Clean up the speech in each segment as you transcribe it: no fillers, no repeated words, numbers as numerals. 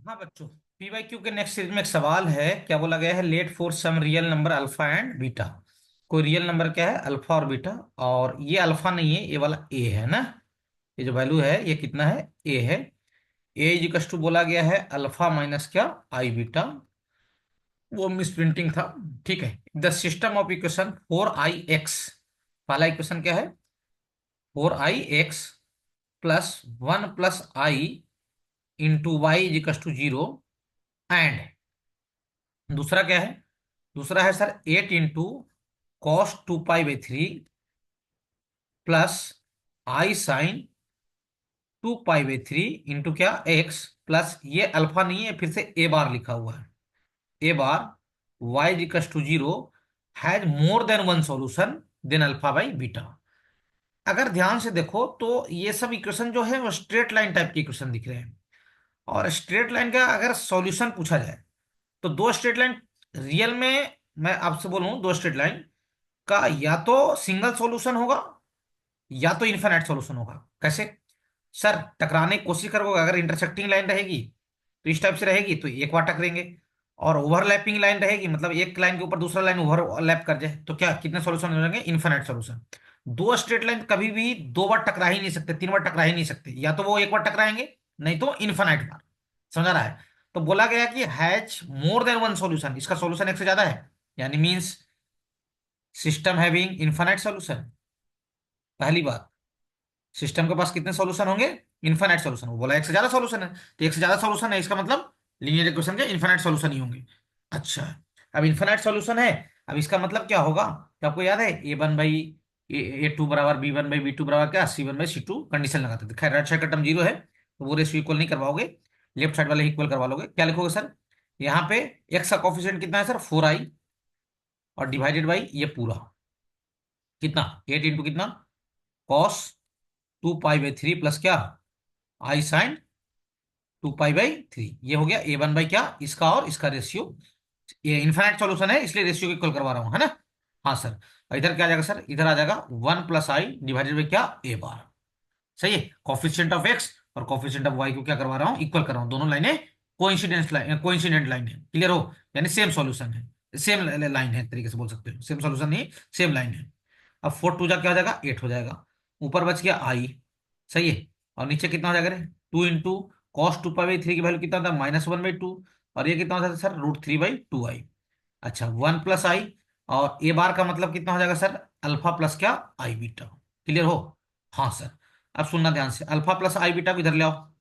हाँ बच्चों, P Y Q के नेक्स्ट सीरीज में एक सवाल है। क्या बोला गया है? Let for some real number alpha and beta. कोई रियल नंबर क्या है? अल्फा और बीटा। और ये अल्फा नहीं है, ये वाला ए है ना। ये जो वैल्यू है ये कितना है? ए है। ए इजिकल्स टू बोला गया है अल्फा माइनस क्या? I beta. वो मिस प्रिंटिंग था। ठीक है। The system of equation four i x. पहला इक्वेशन क्या है? Four i x plus one plus i into y equals two zero. And दूसरा क्या है? दूसरा है sir eight into cos two pi by three plus i sine two pi by three into क्या? X plus ये alpha नहीं है, फिर से ए बार लिखा हुआ है। A bar y equals to zero has more than one solution then alpha by beta. अगर ध्यान से देखो तो ये सब इक्वेशन जो है वो स्ट्रेट लाइन टाइप के इक्वेशन दिख रहे हैं। और स्ट्रेट लाइन का अगर सॉल्यूशन पूछा जाए तो दो स्ट्रेट लाइन रियल में, मैं आपसे बोलूं, दो स्ट्रेट लाइन का या तो सिंगल सॉल्यूशन होगा या तो इनफाइनाइट सॉल्यूशन होगा। कैसे? सर टकराने की कोशिश करोगे, अगर इंटरसेक्टिंग लाइन रहेगी तो इस टाइप से रहेगी तो एक बार टकरेंगे। और ओवरलैपिंग लाइन रहेगी, मतलब एक लाइन के ऊपर दूसरा लाइन ओवरलैप कर जाए तो क्या कितने सॉल्यूशन हो जाएंगे? Infinite solution. दो स्ट्रेट लाइन कभी भी दो बार टकरा ही नहीं सकते, तीन बार टकरा ही नहीं सकते। या तो वो एक बार टकराएंगे, नहीं तो इनफाइनाइट बार। समझ रहा है? तो बोला गया कि has more than one solution, इसका सॉल्यूशन एक से ज्यादा है, यानी means system having infinite solution. पहली बात, सिस्टम के पास कितने सॉल्यूशन होंगे? Infinite solution. वो बोला एक से ज्यादा सॉल्यूशन है, तो एक से ज्यादा सॉल्यूशन है इसका मतलब लीनियर इक्वेशन के इनफाइनाइट सॉल्यूशन ही होंगे। अच्छा, अब इनफाइनाइट सॉल्यूशन है। अब इसका मतलब क्या होगा? तो आपको याद है a one by a two बराबर b one by b two बराबर क्या? C one by c two condition लगाते थे। खैर राइट साइड का टर्म जीरो है तो वो रेशियो इक्वल नहीं करवाओगे, लेफ्ट साइड वाले इक्वल करवा लोगे। क्या लिखोगे सर? यहाँ पे एक्स का कोफिशिएंट कितना है सर? फोर आई, और डिवाइडेड बाई ये पूरा कितना? एट इंटू कितना? Cos two pi by three plus क्या? I sine two pi by three. ये हो गया ए वन बाई क्या? इसका और इसका रेशियो। ये इनफाइनाइट सॉल्यूशन है इसलिए रेशियो को इक्वल करवा रहा हूं, है ना। हाँ सर। और इधर क्या आ जाएगा सर? इधर आ जाएगा one plus I divided by क्या? ए बार। सही है। कॉफिशिएंट ऑफ एक्स और कॉफिशिएंट ऑफ वाई को क्या करवा रहा हूँ? इक्वल कर रहा हूँ। दोनों लाइनें कोइंसिडेंट लाइन है। क्लियर हो? यानी सेम सॉल्यूशन है, सेम लाइन है, एक तरीके से बोल सकते हो। सेम सॉल्यूशन नहीं, सेम लाइन है। अब फोर टू जा क्या हो जाएगा? एट हो जाएगा। ऊपर बच गया आई। सही है। और नीचे कितना हो जाएगा रे? Two into cos two pi by three की वैल्यू कितना था? Minus one by two. और ये कितना हो जाता है sir? Root three by two i. अच्छा, वन प्लस आई। और ए बार का मतलब कितना हो जाएगा सर? अल्फा प्लस क्या? I beta. क्लियर हो? हाँ सर। अब सुनना ध्यान से, अल्फा प्लस आई बीटा को इधर ले आओ।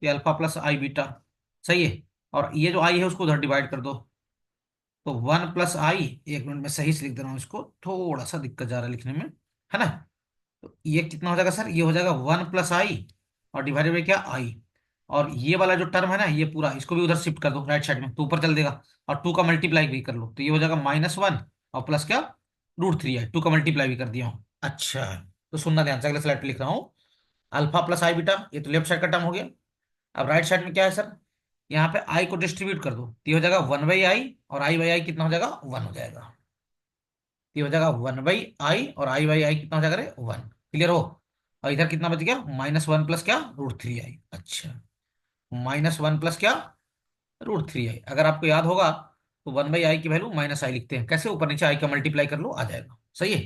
ये अल्फा प्लस आई बीटा। सही है। और ये जो आई है उसको उधर डिवाइड कर दो। तो वन प्लस आई, एक मिनट में सही से लिख दे रहा हूँ इसको, थोड़ा सा दिक्कत जा रहा है लिखने में, है ना। तो ये कितना हो जाएगा सर? ये हो जाएगा वन प्लस आई और डिवाइडेड बाई क्या? आई। और ये वाला जो टर्म है ना, ये पूरा इसको भी उधर शिफ्ट कर दो राइट साइड में तो ऊपर चल देगा। और टू का मल्टीप्लाई भी कर लो तो ये हो जाएगा माइनस वन और प्लस क्या? रूट थ्री है। टू का मल्टीप्लाई भी कर दिया हूँ। अच्छा, तो सुनना ध्यान से, अगले स्लाइड पे लिख रहा हूँ। अल्फा प्लस आई बीटा, ये तो लेफ्ट साइड का टर्म हो गया। अब राइट साइड में क्या है सर? यहाँ पे आई को डिस्ट्रीब्यूट कर दो तो ये हो जाएगा वन बाई आई, और आई बाई आई कितना हो जाएगा? वन हो जाएगा। ये हो जाएगा वन बाई आई और आई बाई आई कितना हो जाएगा रे? वन। क्लियर हो? और इधर कितना बच गया? माइनस वन प्लस क्या? रूट थ्री आई। अच्छा, माइनस वन प्लस क्या? रूट थ्री आई। अगर आपको याद होगा तो वन बाई आई की वैल्यू माइनस आई लिखते हैं। कैसे? ऊपर नीचे आई का मल्टीप्लाई कर लो, आ जाएगा। सही है।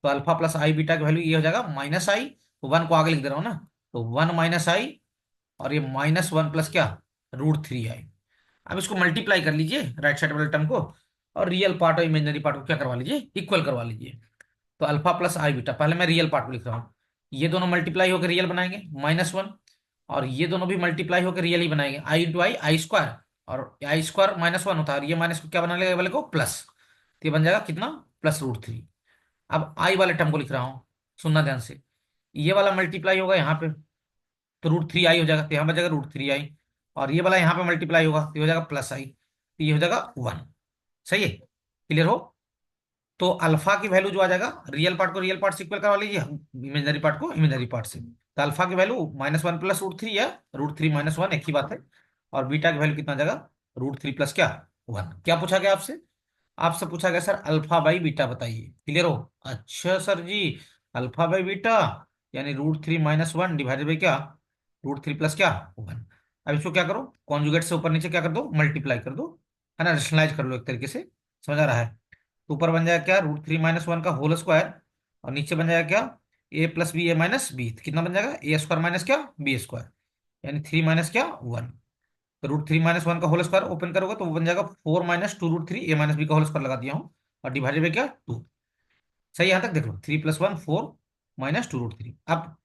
तो अल्फा प्लस आई बीटा की वैल्यू ये हो जाएगा माइनस आई, तो वन को आगे लिख दे रहा हूँ ना। तो वन माइनस आई और ये माइनस वन प्लस क्या? रूट थ्री आई। अब इसको मल्टीप्लाई कर लीजिए राइट साइड वाले टर्म को, और रियल पार्ट और इमेजनरी पार्ट को क्या करवा लीजिए? इक्वल करवा लीजिए। तो अल्फा प्लस आई बीटा, पहले मैं रियल पार्ट को लिख रहा हूँ। ये दोनों मल्टीप्लाई होकर रियल बनाएंगे माइनस वन, और ये दोनों भी मल्टीप्लाई होकर रियल ही बनाएंगे। आई इंटू आई, आई स्क्वायर, और आई स्क्वायर माइनस वन होता है, और ये माइनस को क्या बना लेगा वाले को? प्लस। तो ये बन जाएगा कितना? Plus root three. अब आई वाले टर्म को लिख रहा हूँ, सुनना ध्यान से। ये वाला मल्टीप्लाई होगा यहाँ पे तो रूट थ्री आई हो जाएगा, तो यहाँ बच जाएगा रूट थ्री आई। और ये वाला यहाँ पे मल्टीप्लाई होगा तो ये हो जाएगा प्लस आई, तो ये हो जाएगा वन। सही है। क्लियर हो? तो अल्फा की वैल्यू जो आ जाएगा, रियल पार्ट को रियल पार्ट से इक्वल करवा लीजिए, इमेजनरी पार्ट को इमेजनरी पार्ट से। तो अल्फा की value minus one plus root three है, रूट थ्री माइनस वन एक ही बात है। और बीटा की वैल्यू कितना आ जाएगा? रूट थ्री प्लस क्या? वन। क्या पूछा गया आपसे? आपसे पूछा गया सर अल्फा बाई बीटा बताइए। क्लियर हो? अच्छा सर जी, अल्फा बाई बीटा यानी root three minus one divided by क्या? रूट थ्री प्लस क्या? वन। अब इसको क्या करो, कॉन्जुगेट से ऊपर नीचे क्या कर दो, मल्टीप्लाई कर दो, है ना, रेशनलाइज कर लो एक तरीके से। समझ आ रहा है? तो ऊपर बन जाएगा क्या, √3 - 1 का होल स्क्वायर, और नीचे बन जाएगा क्या, a + b a - b, कितना बन जाएगा, a² माइनस क्या, b², यानी 3 - क्या 1। तो √3 - 1 का होल स्क्वायर ओपन करोगे तो वो बन जाएगा 4 - 2√3 a - b का होल स्क्वायर लगा दिया हूँ, और डिवाइडेड बाई क्या, 2। सही, यहां तक देख लो, 3 + 1 4 - 2√3। अब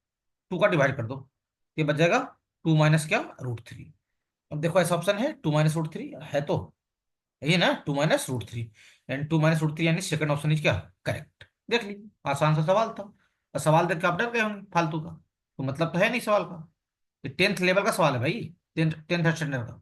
2 का डिवाइड कर दो, ये बच जाएगा 2 - क्या √3। अब देखो ऐसा ऑप्शन है, 2 - √3 है तो, ये ना 2 - √3, एंड 2 - √3 यानी सेकंड ऑप्शन इज क्या, करेक्ट। देख ली, आसान सा सवाल था। और सवाल देख के आप डर गए होंगे फालतू का, तो मतलब तो है नहीं सवाल का। ये 10th लेवल का सवाल है भाई, टेंथ टेंथ स्टैंडर्ड का।